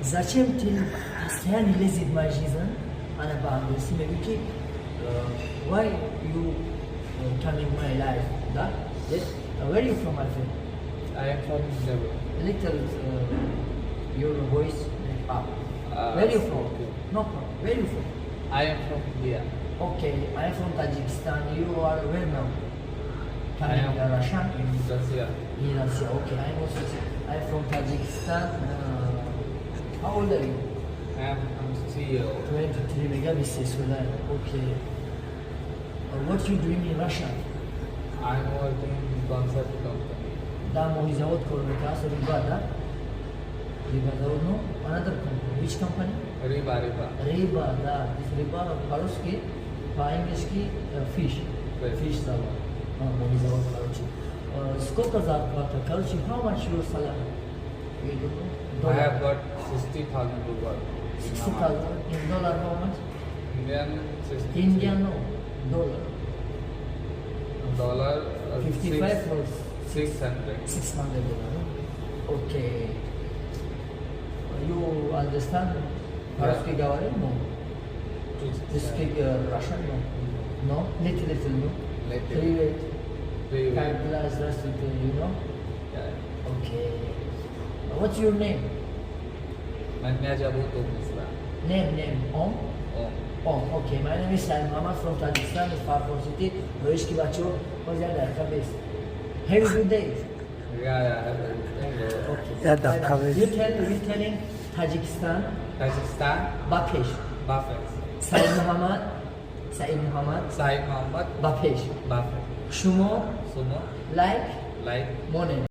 Зачем ты постоянно лезет в мою жизнь? Она по-английски me говорит, why you come in my life? Да? Yes. Where are you from, my friend? I am from India. Little your voice up. Where are you from? Okay. No problem. Where are you from? I am from India. Okay, I am from Tajikistan. You are where now? I Coming am Russia? in Russia. In Russia. Okay, I am also. I am from Tajikistan. How old are you? I'm 3 years old. 23 megabits. Okay. What you doing in Russia? I'm working in concept company. Da, mohi zavod korbe kas riba da. Riba zavod no. Another company. Which company? Riba. Riba da. This riba по-русски, по-английски fish. Fish завод. Моhi завод короче. Сколько зарплата? Короче, how much your salary? You don't know? I have got 60,000 rupees. 60,000 in dollar. How much? Indian 60. Indian no. Dollar. Dollar 55 or 600. $600. No? Okay. You understand? Ruski говорим? No. You speak Russian? No. No? Little no? Little. Привет. Привет. Здравствуйте, you know? Yeah. Okay. What's your name? Manya Jabu to Misra. Name. Om? Oh. Om. Okay. My name is Said Muhammad from Tajikistan, far from city. Roish ki bacho. What's your name? Have a good day. Yeah. Okay. Yeah, that's how it is. You telling Tajikistan, Tajikistan. Bapesh. Buffet. Said Muhammad. Said Muhammad. Bapesh. Buffet. Shumo. Sumo. Like. Like. Morning.